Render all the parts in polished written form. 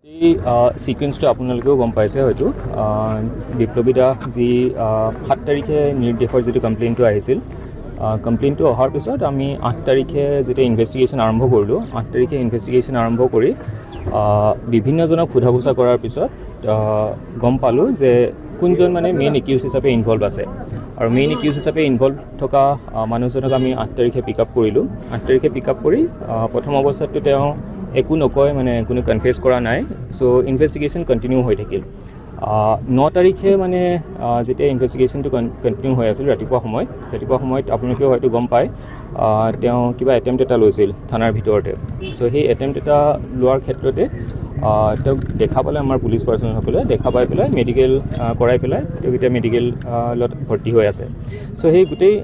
এই সিকুৱেন্সটো আপোনালোকেও গম পাইছে হয়তো বিপ্লৱীদা যি 7 তাৰিখে নিৰ্দেশৰ যিটো কমপ্লেইনটো আহিছিল কমপ্লেইনটো অহাৰ পিছত আমি 8 তাৰিখে যেতিয়া ইনভেষ্টিগেশ্যন আৰম্ভ কৰিলোঁ 8 তাৰিখে ইনভেষ্টিগেশ্যন আৰম্ভ কৰি বিভিন্নজনক সোধা পোছা কৰাৰ পিছত গম পালোঁ যে কোনজন মানে মেইন একিউজ হিচাপে ইনভলভ আছে আৰু মেইন একিউজ হিচাপে ইনভলভ থকা মানুহজনক আমি 8 তাৰিখে পিক আপ কৰিলোঁ 8 তাৰিখে পিক আপ কৰি প্ৰথম অৱস্থাতটো তেওঁ একো নকয় মানে কোনো কনফেছ কৰা নাই সো ইনভেষ্টিগেশ্যন কণ্টিনিউ হৈ থাকিল 9 তাৰিখে মানে যেতিয়া ইনভেষ্টিগেশ্যনটো কণ্টিনিউ হৈ আছিল ৰাতিপুৱা সময়ত আপোনালোকেও হয়তো গম পায় তেওঁ কিবা এটেম্প্ট এটা লৈছিল থানাৰ ভিতৰতে সো সেই এটেম্প্ট এটা লোৱাৰ ক্ষেত্ৰতে তেওঁক দেখা পালে আমাৰ পুলিচ পাৰ্চনসকলে দেখা পাই পেলাই মেডিকেল কৰাই পেলাই তেওঁ এতিয়া মেডিকেলত ভৰ্তি হৈ আছে সো সেই গোটেই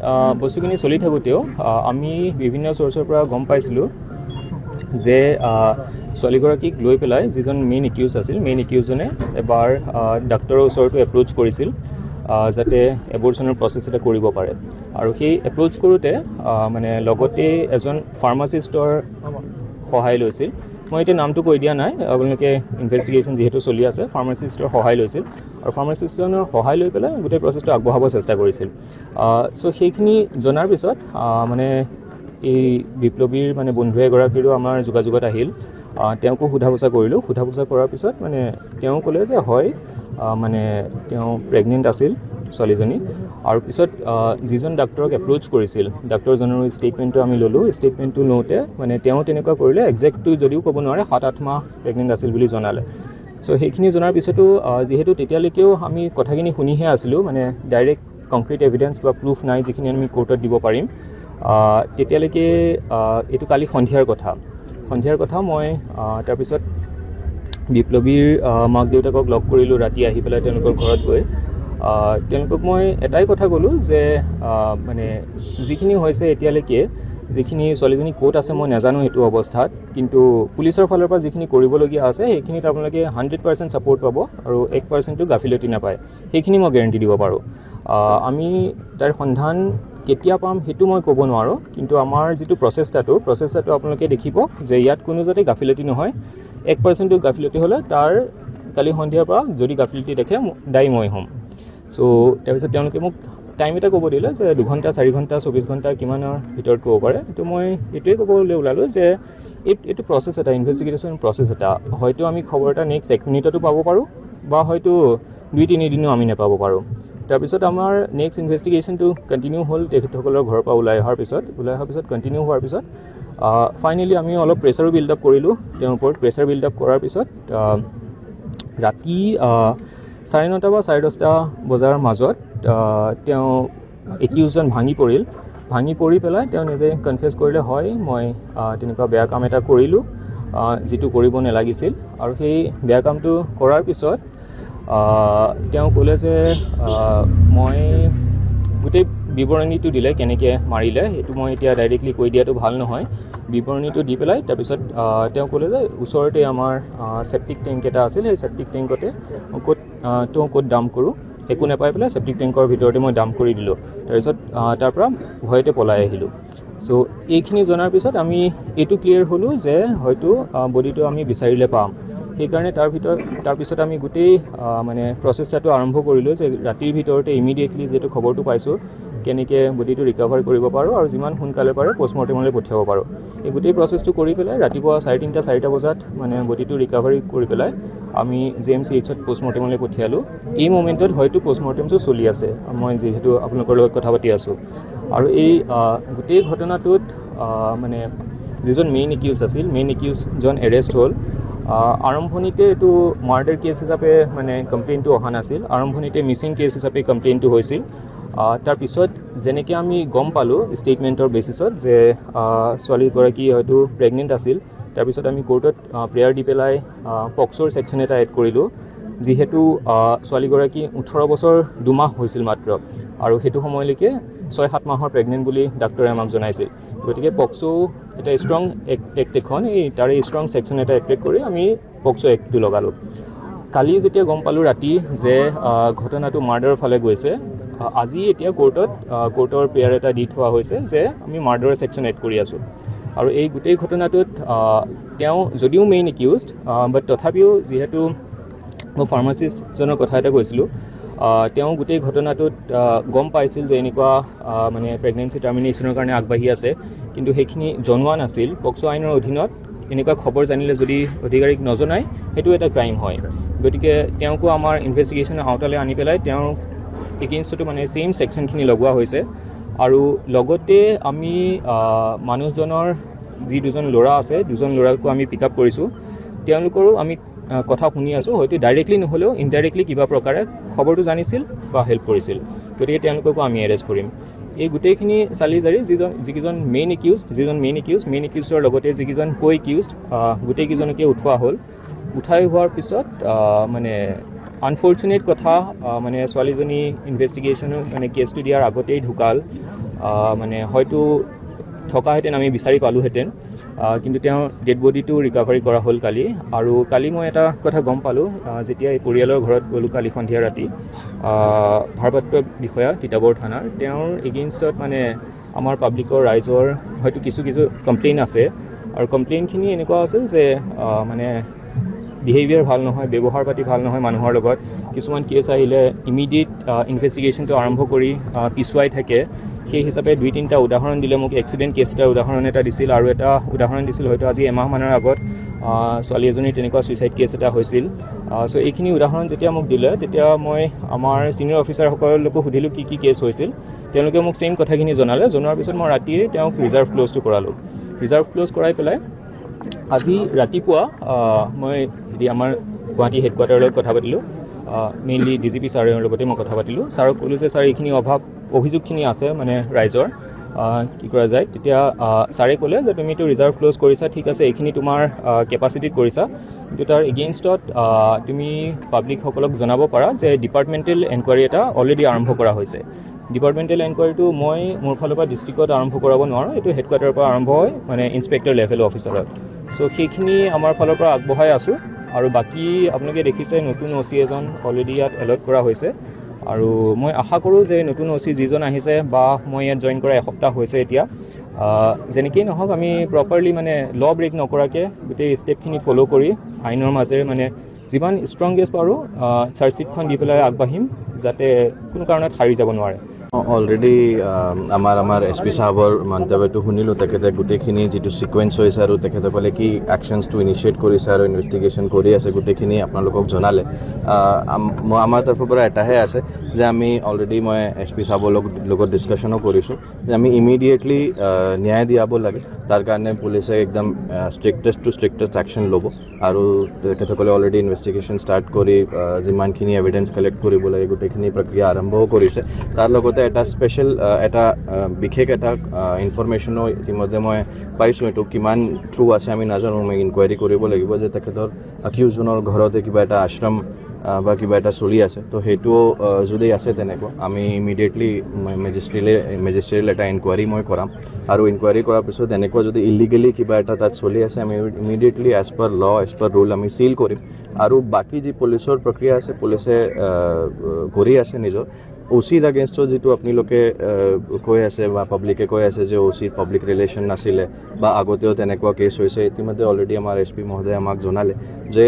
বস্তুখিনি চলি থাকোঁতেও আমি বিভিন্ন চ'ৰ্চৰ পৰা গম পাইছিলোঁ যে ছোৱালীগৰাকীক লৈ পেলাই যিজন মেইন একিউজ আছিল মেইন একিউজজনে এবাৰ ডাক্তৰৰ ওচৰতো এপ্ৰ'চ কৰিছিল যাতে এবৰ্চনৰ প্ৰচেছ এটা কৰিব পাৰে আৰু সেই এপ্ৰ'চ কৰোঁতে মানে লগতে এজন ফাৰ্মাচিষ্টৰ সহায় লৈছিল মই এতিয়া নামটো কৈ দিয়া নাই আপোনালোকে ইনভেষ্টিগেশ্যন যিহেতু চলি আছে ফাৰ্মাচিষ্টৰ সহায় লৈছিল আৰু ফাৰ্মাচিষ্টজনৰ সহায় লৈ পেলাই গোটেই প্ৰচেছটো আগবঢ়াব চেষ্টা কৰিছিল চ' সেইখিনি জনাৰ পিছত মানে এই বিপ্লৱীৰ মানে বন্ধু এগৰাকীৰো আমাৰ যোগাযোগত আহিল তেওঁকো সোধা পোছা কৰিলোঁ সোধা পোছা কৰাৰ পিছত মানে তেওঁ ক'লে যে হয় মানে তেওঁ প্ৰেগনেণ্ট আছিল ছোৱালীজনী আৰু পিছত যিজন ডাক্তৰক এপ্ৰ'চ কৰিছিল ডাক্তৰজনৰ ষ্টেটমেণ্টটো আমি ল'লোঁ ষ্টেটমেণ্টটো লওঁতে মানে তেওঁ তেনেকুৱা কৰিলে একজেক্টটো যদিও ক'ব নোৱাৰে 7-8 মাহ প্ৰেগনেণ্ট আছিল বুলি জনালে চ' সেইখিনি জনাৰ পিছতো যিহেতু তেতিয়ালৈকেও আমি কথাখিনি শুনিহে আছিলোঁ মানে ডাইৰেক্ট কংক্ৰিট এভিডেন্স বা প্ৰুফ নাই যিখিনি আমি কোৰ্টত দিব পাৰিম তেতিয়ালৈকে এইটো কালি সন্ধিয়াৰ কথা মই তাৰপিছত বিপ্লৱীৰ মাক দেউতাকক লগ কৰিলোঁ ৰাতি আহি পেলাই তেওঁলোকৰ ঘৰত গৈ তেওঁলোকক মই এটাই কথা ক'লোঁ যে মানে যিখিনি হৈছে এতিয়ালৈকে যিখিনি ছোৱালীজনী ক'ত আছে মই নাজানো সেইটো অৱস্থাত কিন্তু পুলিচৰ ফালৰ পৰা যিখিনি কৰিবলগীয়া আছে সেইখিনিত আপোনালোকে 100% ছাপোৰ্ট পাব আৰু 1%টো গাফিলতি নাপায় সেইখিনি মই গেৰেণ্টি দিব পাৰোঁ আমি তাৰ সন্ধান কেতিয়া পাম সেইটো মই ক'ব নোৱাৰোঁ কিন্তু আমাৰ যিটো প্ৰচেষ্টাটো আপোনালোকে দেখিব যে ইয়াত কোনো যাতে গাফিলতি নহয় 1%টো গাফিলতি হ'লে তাৰ কালি সন্ধিয়াৰ পৰা যদি গাফিলতি দেখে দায়ী মই হ'ম চ' তাৰপিছত তেওঁলোকে মোক টাইম এটা ক'ব দিলে যে 2 ঘণ্টা 4 ঘণ্টা 24 ঘণ্টা কিমানৰ ভিতৰত ক'ব পাৰে তো মই এইটোৱে ক'বলৈ ওলালোঁ যে এইটো প্ৰচেছ এটা ইনভেষ্টিগেশ্যন প্ৰচেছ এটা হয়তো আমি খবৰ এটা নেক্সট 1 মিনিটতো পাব পাৰোঁ বা হয়তো 2-3 দিনো আমি নাপাব পাৰোঁ তাৰপিছত আমাৰ নেক্সট ইনভেষ্টিগেশ্যনটো কণ্টিনিউ হ'ল তেখেতসকলৰ ঘৰৰ পৰা ওলাই অহাৰ পিছত কণ্টিনিউ হোৱাৰ পিছত ফাইনেলি আমি অলপ প্ৰেছাৰো বিল্ড আপ কৰিলোঁ তেওঁৰ ওপৰত প্ৰেছাৰ বিল্ড আপ কৰাৰ পিছত ৰাতি 9:30 বা 10:30 বজাৰ মাজত তেওঁ একিউজন ভাঙি পৰি পেলাই তেওঁ নিজে কনফেছ কৰিলে হয় মই তেনেকুৱা বেয়া কাম এটা কৰিলোঁ যিটো কৰিব নালাগিছিল আৰু সেই বেয়া কামটো কৰাৰ পিছত তেওঁ ক'লে যে মই গোটেই বিৱৰণীটো দিলে কেনেকৈ মাৰিলে সেইটো মই এতিয়া ডাইৰেক্টলি কৈ দিয়াটো ভাল নহয় বিৱৰণীটো দি পেলাই তাৰপিছত তেওঁ ক'লে যে ওচৰতে আমাৰ চেপ্টিক টেংক এটা আছিল সেই চেপ্টিক টেংকতে ক'ত ডাম্প কৰোঁ একো নাপাই পেলাই চেপ্টিক টেংকৰ ভিতৰতে মই ডাম্প কৰি দিলোঁ তাৰপিছত তাৰ পৰা ভয়তে পলাই আহিলোঁ চ' এইখিনি জনাৰ পিছত আমি এইটো ক্লিয়াৰ হ'লোঁ যে হয়তো বডিটো আমি বিচাৰিলে পাম সেইকাৰণে তাৰপিছত আমি গোটেই মানে প্ৰচেষ্টাটো আৰম্ভ কৰিলোঁ যে ৰাতিৰ ভিতৰতে ইমিডিয়েটলি যিটো খবৰটো পাইছোঁ কেনেকৈ বডিটো ৰিকভাৰ কৰিব পাৰোঁ আৰু যিমান সোনকালে পাৰে পষ্টমৰ্টেমলৈ পঠিয়াব পাৰোঁ এই গোটেই প্ৰচেছটো কৰি পেলাই ৰাতিপুৱা 3:30-4 বজাত মানে বডিটো ৰিকভাৰী কৰি পেলাই আমি JMCHত পষ্টমৰ্টেমলৈ পঠিয়ালোঁ এই মোমেণ্টত হয়তো পষ্টমৰ্টেমটো চলি আছে মই যিহেতু আপোনালোকৰ লগত কথা পাতি আছোঁ আৰু এই গোটেই ঘটনাটোত মানে যিজন মেইন একিউজজন এৰেষ্ট হ'ল আৰম্ভণিতে এইটো মাৰ্ডাৰ কেছ হিচাপে মানে কমপ্লেইনটো অহা নাছিল আৰম্ভণিতে মিছিং কেছ হিচাপে কমপ্লেইনটো হৈছিল তাৰপিছত যেনেকৈ আমি গম পালোঁ ষ্টেটমেণ্টৰ বেচিছত যে ছোৱালীগৰাকী হয়তো প্ৰেগনেণ্ট আছিল তাৰপিছত আমি কোৰ্টত প্ৰেয়াৰ দি পেলাই পক্সোৰ ছেকশ্যন এটা এড কৰিলোঁ যিহেতু ছোৱালীগৰাকী 18 বছৰ 2 মাহ হৈছিল মাত্ৰ আৰু সেইটো সময়লৈকে 6-7 মাহৰ প্ৰেগনেণ্ট বুলি ডাক্তৰে আমাক জনাইছিল গতিকে পক্সো এটা ষ্ট্ৰং এক্ট এখন তাৰে ষ্ট্ৰং ছেকশ্যন এটা এক্টিভেট কৰি আমি পক্সো এক্টটো লগালোঁ কালি যেতিয়া গম পালোঁ ৰাতি যে ঘটনাটো মাৰ্ডাৰৰ ফালে গৈছে আজি এতিয়া কোৰ্টৰ প্ৰেয়াৰ এটা দি থোৱা হৈছে যে আমি মাৰ্ডাৰৰ ছেকশ্যন এড কৰি আছোঁ আৰু এই গোটেই ঘটনাটোত তেওঁ যদিও মেইন একিউজড বাট তথাপিও যিহেতু মই ফাৰ্মাচিষ্টজনৰ কথা এটা কৈছিলোঁ তেওঁ গোটেই ঘটনাটোত গম পাইছিল যে এনেকুৱা মানে প্ৰেগনেঞ্চি টাৰ্মিনেশ্যনৰ কাৰণে আগবাঢ়ি আছে, কিন্তু সেইখিনি জনোৱা নাছিল। পক্সো আইনৰ অধীনত এনেকুৱা খবৰ জানিলে যদি অধিকাৰীক নজনায় সেইটো এটা ক্ৰাইম হয়। গতিকে তেওঁকো আমাৰ ইনভেষ্টিগেশ্যনৰ আওতালৈ আনি পেলাই তেওঁৰ এগেইনষ্টতো মানে ছেইম ছেকশ্যনখিনি লগোৱা হৈছে। আৰু লগতে আমি মানুহজনৰ যি দুজন ল'ৰা আছে, দুজন ল'ৰাকো আমি পিক আপ কৰিছোঁ। তেওঁলোকৰো আমি কথা শুনি আছোঁ, হয়তো ডাইৰেক্টলি নহ'লেও ইনডাইৰেক্টলি কিবা প্ৰকাৰে খবৰটো জানিছিল বা হেল্প কৰিছিল। গতিকে তেওঁলোককো আমি এৰেষ্ট কৰিম। এই গোটেইখিনি চালি জাৰি যিকেইজন মেইন একিউজৰ লগতে যিকেইজন কো একিউজড গোটেইকেইজনকে উঠোৱা হ'ল। উঠাই হোৱাৰ পিছত মানে আনফৰ্চুনেট কথা মানে ছোৱালীজনী ইনভেষ্টিগেশ্যনৰ মানে কেছটো দিয়াৰ আগতেই ঢুকাল। মানে হয়তো থকাহেঁতেন আমি বিচাৰি পালোহেঁতেন, কিন্তু তেওঁৰ ডেড বডিটো ৰিকভাৰী কৰা হ'ল কালি। আৰু কালি মই এটা কথা গম পালোঁ যেতিয়া এই পৰিয়ালৰ ঘৰত গ'লোঁ কালি সন্ধিয়া ৰাতি, ভাৰপ্ৰাপ্ত বিষয়া তিতাবৰ থানাৰ তেওঁৰ এগেইনষ্টত মানে আমাৰ পাব্লিকৰ ৰাইজৰ হয়তো কিছু কমপ্লেইন আছে। আৰু কমপ্লেইনখিনি এনেকুৱা আছিল যে মানে বিহেভিয়াৰ ভাল নহয়, ব্যৱহাৰ পাতি ভাল নহয় মানুহৰ লগত। কিছুমান কেছ আহিলে ইমিডিয়েট ইনভেষ্টিগেশ্যনটো আৰম্ভ কৰি পিছুৱাই থাকে। সেই হিচাপে 2-3টা উদাহৰণ দিলে মোক। এক্সিডেণ্ট কেছ এটাৰ উদাহৰণ এটা দিছিল, আৰু এটা উদাহৰণ দিছিল হয়তো আজি এমাহমানৰ আগত ছোৱালী এজনীৰ তেনেকুৱা ছুইচাইড কেছ এটা হৈছিল। চ' এইখিনি উদাহৰণ যেতিয়া মোক দিলে তেতিয়া মই আমাৰ ছিনিয়ৰ অফিচাৰসকলকো সুধিলোঁ কি কেছ হৈছিল। তেওঁলোকে মোক ছেইম কথাখিনি জনোৱাৰ পিছত মই ৰাতিয়ে তেওঁক ৰিজাৰ্ভ ক্ল'জটো কৰালোঁ। ৰিজাৰ্ভ ক্ল'জ কৰাই পেলাই আজি ৰাতিপুৱা মই আমাৰ গুৱাহাটী হেডকোৱাৰ্টাৰৰ লগত কথা পাতিলোঁ। মেইনলি DGP ছাৰৰ লগতে মই কথা পাতিলোঁ। ছাৰক ক'লোঁ যে ছাৰ এইখিনি অভিযোগখিনি আছে মানে ৰাইজৰ, কি কৰা যায়। তেতিয়া ছাৰে ক'লে যে তুমিতো ৰিজাৰ্ভ ক্ল'জ কৰিছা, ঠিক আছে, এইখিনি তোমাৰ কেপাচিটিত কৰিছা, কিন্তু তাৰ এগেইনষ্টত তুমি পাব্লিকসকলক জনাব পাৰা যে ডিপাৰ্টমেণ্টেল এনকুৱাৰী এটা অলৰেডি আৰম্ভ কৰা হৈছে। ডিপাৰ্টমেণ্টেল এনকুৱাৰীটো মই মোৰ ফালৰ পৰা ডিষ্ট্ৰিক্টত আৰম্ভ কৰাব নোৱাৰোঁ, এইটো হেডকোৱাৰ্টাৰৰ পৰা আৰম্ভ হয় মানে ইনস্পেক্টৰ লেভেল অফিচাৰত। চ' সেইখিনি আমাৰ ফালৰ পৰা আগবঢ়াই আছোঁ। আৰু বাকী আপোনালোকে দেখিছে নতুন OC এজন অলৰেডি ইয়াত এলট কৰা হৈছে। আৰু মই আশা কৰোঁ যে নতুন OC যিজন আহিছে বা মই ইয়াত জইন কৰা এসপ্তাহ হৈছে এতিয়া, যেনেকেই নহওক আমি প্ৰপাৰলি মানে ল' ব্ৰেক নকৰাকৈ গোটেই ষ্টেপখিনি ফ'ল' কৰি আইনৰ মাজেৰে মানে যিমান ষ্ট্ৰংগেষ্ট পাৰোঁ চাৰ্জশ্বিটখন দি পেলাই আগবাঢ়িম, যাতে কোনো কাৰণত হাৰি যাব নোৱাৰে। অলৰেডি আমাৰ SP সাহেবৰ মন্তব্যটো শুনিলোঁ। তেখেতে গোটেইখিনি যিটো ছিকুৱেঞ্চ হৈছে আৰু তেখেতসকলে কি একশ্যনছটো ইনিচিয়েট কৰিছে আৰু ইনভেষ্টিগেশ্যন কৰি আছে গোটেইখিনি আপোনালোকক জনালে। আমাৰ তৰফৰ পৰা এটাহে আছে যে আমি অলৰেডি মই SP সাহেবৰ লগত ডিছকাশ্যনো কৰিছোঁ যে আমি ইমিডিয়েটলি ন্যায় দিয়াব লাগে। তাৰ কাৰণে পুলিচে একদম ষ্ট্ৰিক্টেষ্ট একশ্যন ল'ব। আৰু তেখেতসকলে অলৰেডি ইনভেষ্টিগেশ্যন ষ্টাৰ্ট কৰি যিমানখিনি এভিডেঞ্চ কালেক্ট কৰিব লাগে গোটেইখিনি প্ৰক্ৰিয়া আৰম্ভও কৰিছে। তাৰ লগতে এটা স্পেচিয়েল বিশেষ এটা ইনফৰমেশ্যনো ইতিমধ্যে মই পাইছোঁ। এইটো কিমান ট্ৰু আছে আমি নাজানো, মই ইনকুৱাৰী কৰিব লাগিব যে তেখেতৰ একিউজজনৰ ঘৰতে কিবা এটা আশ্ৰম বা কিবা এটা চলি আছে। তো সেইটোও যদি আছে তেনেকুৱা আমি ইমিডিয়েটলি মেজিষ্ট্ৰেৰিয়েল এটা ইনকুৱাৰী মই কৰাম। আৰু ইনকুৱাৰী কৰাৰ পিছত এনেকুৱা যদি ইলিগেলি কিবা এটা তাত চলি আছে আমি ইমিডিয়েটলি এজ পাৰ ল এজ পাৰ ৰুল আমি চিল কৰিম। আৰু বাকী যি পুলিচৰ প্ৰক্ৰিয়া আছে পুলিচে কৰি আছে নিজৰ OCৰ এগেইনষ্টত যিটো আপোনালোকে কৈ আছে বা পাব্লিকে কৈ আছে যে OCৰ পাব্লিক ৰিলেশ্যন নাছিলে বা আগতেও তেনেকুৱা কেছ হৈছে। ইতিমধ্যে অলৰেডি আমাৰ SP মহোদয়ে আমাক জনালে যে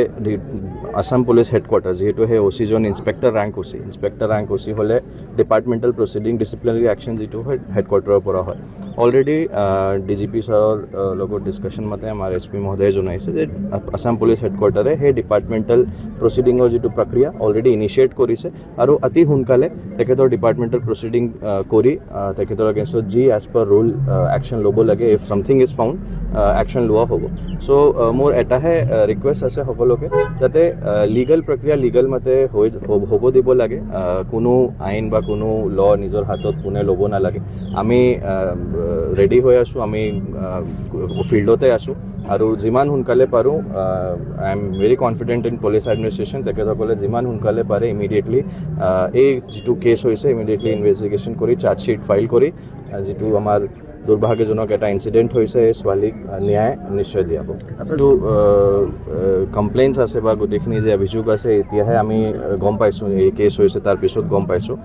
আছাম পুলিচ হেডকোৱাৰ্টাৰ যিহেতু সেই OCজন ইনস্পেক্টৰ ৰেংক OC হ'লে ডিপাৰ্টমেণ্টেল প্ৰচিডিং ডিচিপ্লিনাৰী একশ্যন যিটো হয় হেডকোৱাৰ্টাৰৰ পৰা হয়। অলৰেডি DGP ছাৰৰ লগত ডিছকাশ্যন মতে আমাৰ SP মহোদয়ে জনাইছে যে আছাম পুলিচ হেডকোৱাৰ্টাৰে সেই ডিপাৰ্টমেণ্টেল প্ৰচিডিঙৰ যিটো প্ৰক্ৰিয়া অলৰেডি ইনিচিয়েট কৰিছে। আৰু অতি সোনকালে তেখেতৰ ডিপাৰ্টমেণ্টেল প্ৰচিডিং কৰি তেখেতৰ এগেইনষ্টত যি এজ পাৰ ৰুল একশ্যন ল'ব লাগে, if something is found action লোৱা হ'ব। চ' মোৰ এটাহে ৰিকুৱেষ্ট আছে সকলোকে যাতে লিগেল প্ৰক্ৰিয়া লিগেল মতে হ'ব দিব লাগে। কোনো আইন বা কোনো ল নিজৰ হাতত কোনে ল'ব নালাগে। আমি ৰেডি হৈ আছোঁ, আমি ফিল্ডতে আছোঁ আৰু যিমান সোনকালে পাৰোঁ I am very confident in police administration. তেখেতসকলে যিমান সোনকালে পাৰে ইমিডিয়েটলি এই যিটো কেছ হৈছে ইমিডিয়েটলি ইনভেষ্টিগেশ্যন কৰি চাৰ্জশ্বিট ফাইল কৰি যিটো আমাৰ দুৰ্ভাগ্যজনক এটা ইনচিডেণ্ট হৈছে এই ছোৱালীক ন্যায় নিশ্চয় দিয়াব। যিটো কমপ্লেইনছ আছে বা গোটেইখিনি যে অভিযোগ আছে এতিয়াহে আমি গম পাইছোঁ, এই কেছ হৈছে তাৰপিছত গম পাইছোঁ।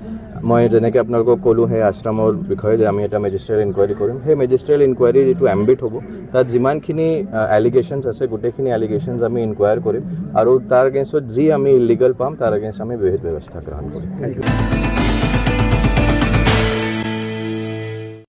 মই যেনেকৈ আপোনালোকক ক'লোঁ সেই আশ্ৰমৰ বিষয়ে যে আমি এটা মেজিষ্ট্ৰিয়েল ইনকুৱাৰী কৰিম, সেই মেজিষ্ট্ৰিয়েল ইনকুৱাৰী যিটো এম্বিট হ'ব তাত যিমানখিনি এলিগেশ্যনছ আছে গোটেইখিনি এলিগেশ্যনছ আমি ইনকুৱায়াৰ কৰিম আৰু তাৰ এগেইনষ্টত যি আমি ইলিগেল পাম তাৰ এগেইনষ্ট আমি বিহিত ব্যৱস্থা গ্ৰহণ কৰিম।